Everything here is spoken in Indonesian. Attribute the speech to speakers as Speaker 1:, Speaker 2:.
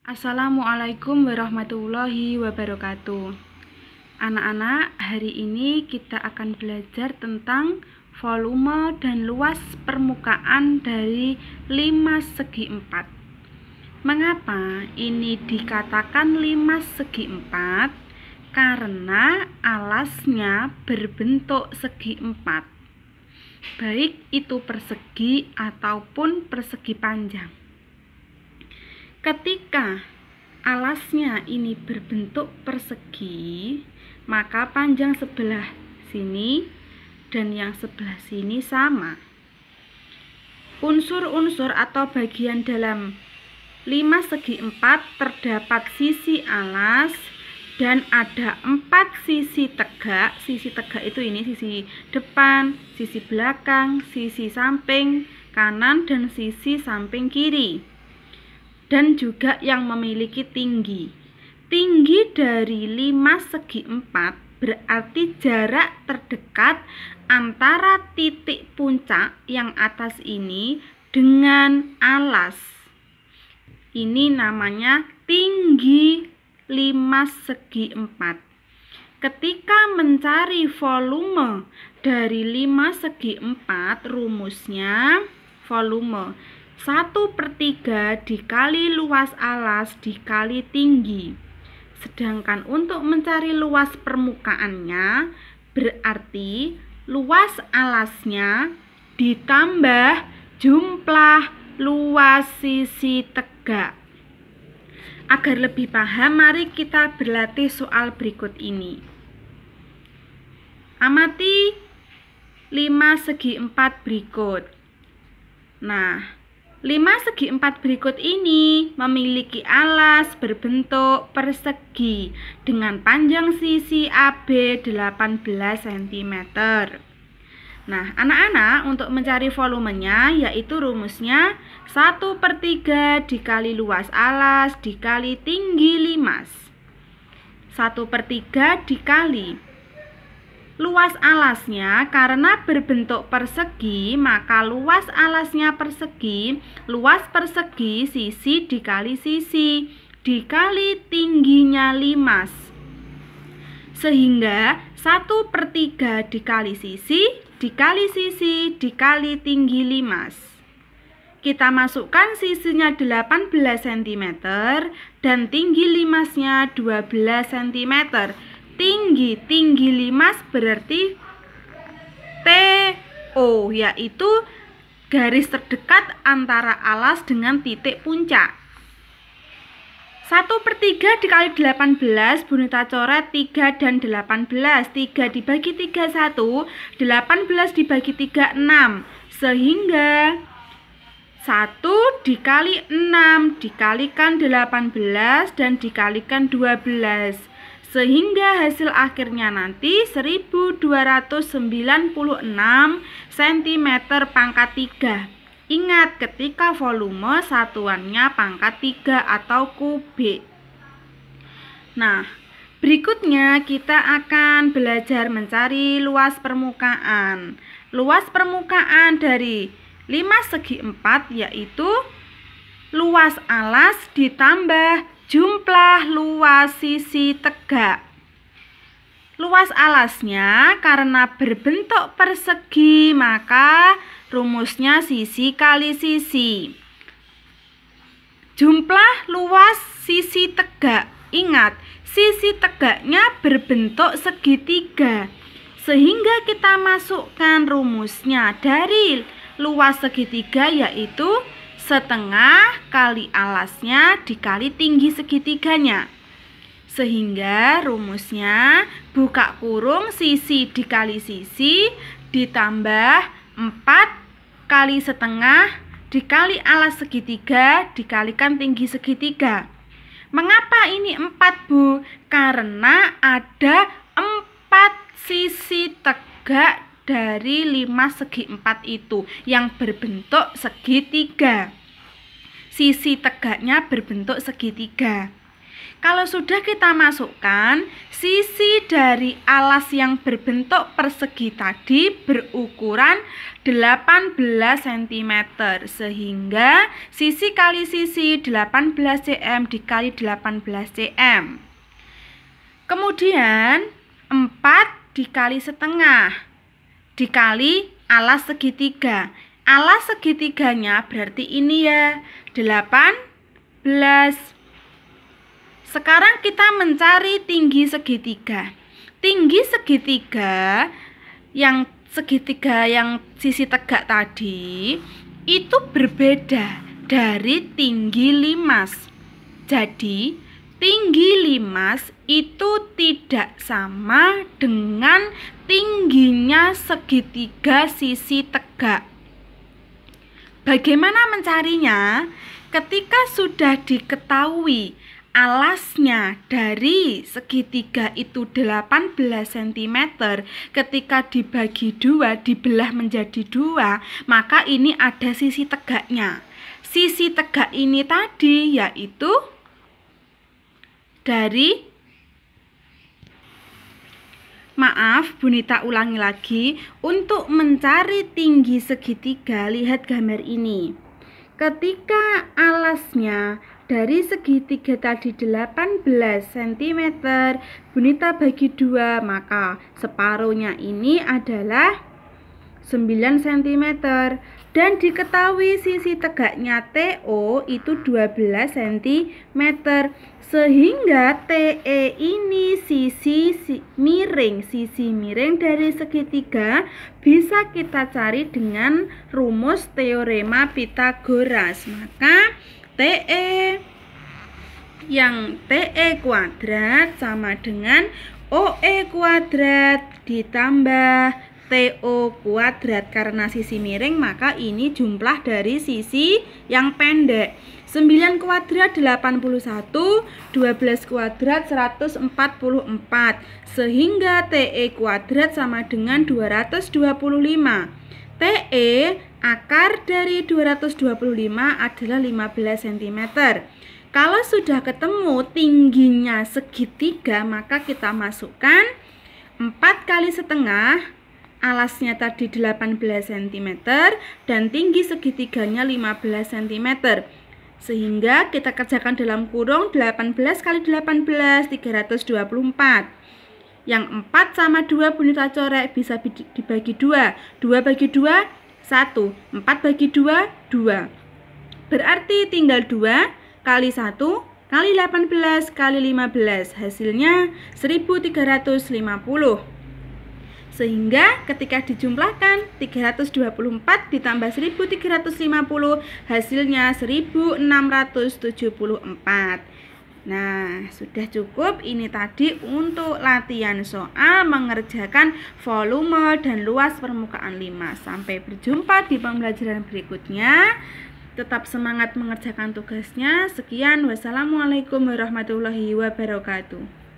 Speaker 1: Assalamualaikum warahmatullahi wabarakatuh. Anak-anak, hari ini kita akan belajar tentang volume dan luas permukaan dari 5 segi 4. Mengapa ini dikatakan 5 segi 4? Karena alasnya berbentuk segi 4, baik itu persegi ataupun persegi panjang. Ketika alasnya ini berbentuk persegi, maka panjang sebelah sini dan yang sebelah sini sama. Unsur-unsur atau bagian dalam 5 segi 4 terdapat sisi alas dan ada 4 sisi tegak. Sisi tegak itu ini sisi depan, sisi belakang, sisi samping kanan dan sisi samping kiri. Dan juga yang memiliki tinggi. Tinggi dari 5 segi 4 berarti jarak terdekat antara titik puncak yang atas ini dengan alas. Ini namanya tinggi 5 segi 4. Ketika mencari volume dari 5 segi 4, rumusnya volume 1/3 dikali luas alas dikali tinggi. Sedangkan untuk mencari luas permukaannya berarti luas alasnya ditambah jumlah luas sisi tegak. Agar lebih paham, mari kita berlatih soal berikut ini. Amati 5 segi 4 berikut. Nah, 5 segi 4 berikut ini memiliki alas berbentuk persegi dengan panjang sisi AB 18 cm. Nah, anak-anak, untuk mencari volumenya yaitu rumusnya 1/3 dikali luas alas dikali tinggi 5. 1/3 dikali luas alasnya, karena berbentuk persegi, maka luas alasnya persegi, luas persegi sisi dikali sisi, dikali tingginya 5. Sehingga 1/3 dikali sisi, dikali tinggi 5. Kita masukkan sisinya 18 cm dan tinggi 5-nya 12 cm. Tinggi 5 berarti TO, yaitu garis terdekat antara alas dengan titik puncak. 1/3 dikali 18, Bunita coret 3 dan 18. 3 dibagi 3 1, 18 dibagi 3 6. Sehingga 1 dikali 6 dikalikan 18 dan dikalikan 12. Sehingga hasil akhirnya nanti 1296 cm pangkat 3. Ingat, ketika volume satuannya pangkat 3 atau kubik. Nah, berikutnya kita akan belajar mencari luas permukaan. Luas permukaan dari 5 segi 4 yaitu luas alas ditambah jumlah luas sisi tegak. Luas alasnya karena berbentuk persegi, maka rumusnya sisi kali sisi. Jumlah luas sisi tegak. Ingat, sisi tegaknya berbentuk segitiga. Sehingga kita masukkan rumusnya dari luas segitiga yaitu setengah kali alasnya dikali tinggi segitiganya. Sehingga rumusnya buka kurung sisi dikali sisi ditambah 4 kali setengah dikali alas segitiga dikalikan tinggi segitiga. Mengapa ini 4, Bu? Karena ada 4 sisi tegak dari 5 segi 4 itu yang berbentuk segitiga. Sisi tegaknya berbentuk segitiga. Kalau sudah kita masukkan, sisi dari alas yang berbentuk persegi tadi berukuran 18 cm, sehingga sisi kali sisi 18 cm dikali 18 cm. Kemudian 4 dikali setengah dikali alas segitiga. Alas segitiganya berarti ini ya, 18. Sekarang kita mencari tinggi segitiga. Tinggi segitiga yang sisi tegak tadi itu berbeda dari tinggi limas. Jadi tinggi limas itu tidak sama dengan tingginya segitiga sisi tegak. Bagaimana mencarinya? Ketika sudah diketahui alasnya dari segitiga itu 18 cm, ketika dibagi dua, dibelah menjadi dua, maka ini ada sisi tegaknya. Sisi tegak ini tadi yaitu dari, maaf, Bunita ulangi lagi. Untuk mencari tinggi segitiga, lihat gambar ini. Ketika alasnya dari segitiga tadi 18 cm, Bunita bagi dua, maka separuhnya ini adalah 9 cm. Dan diketahui sisi tegaknya TO itu 12 cm, sehingga TE ini sisi miring dari segitiga bisa kita cari dengan rumus teorema Pythagoras. Maka TE kuadrat sama dengan OE kuadrat ditambah TO kuadrat. Karena sisi miring, maka ini jumlah dari sisi yang pendek. 9 kuadrat 81, 12 kuadrat 144, sehingga TE kuadrat sama dengan 225. TE akar dari 225 adalah 15 cm. Kalau sudah ketemu tingginya segitiga, maka kita masukkan 4 kali setengah, alasnya tadi 18 cm dan tinggi segitiganya 15 cm. Sehingga kita kerjakan dalam kurung 18 kali 18, 324. Yang 4 sama 2 Bunita corek, bisa dibagi 2. 2 bagi 2, 1. 4 bagi 2, 2. Berarti tinggal 2 kali 1 kali 18 kali 15. Hasilnya 1350. Sehingga ketika dijumlahkan 324 ditambah 1350, hasilnya 1674. Nah, sudah cukup ini tadi untuk latihan soal mengerjakan volume dan luas permukaan limas. Sampai berjumpa di pembelajaran berikutnya. Tetap semangat mengerjakan tugasnya. Sekian, wassalamualaikum warahmatullahi wabarakatuh.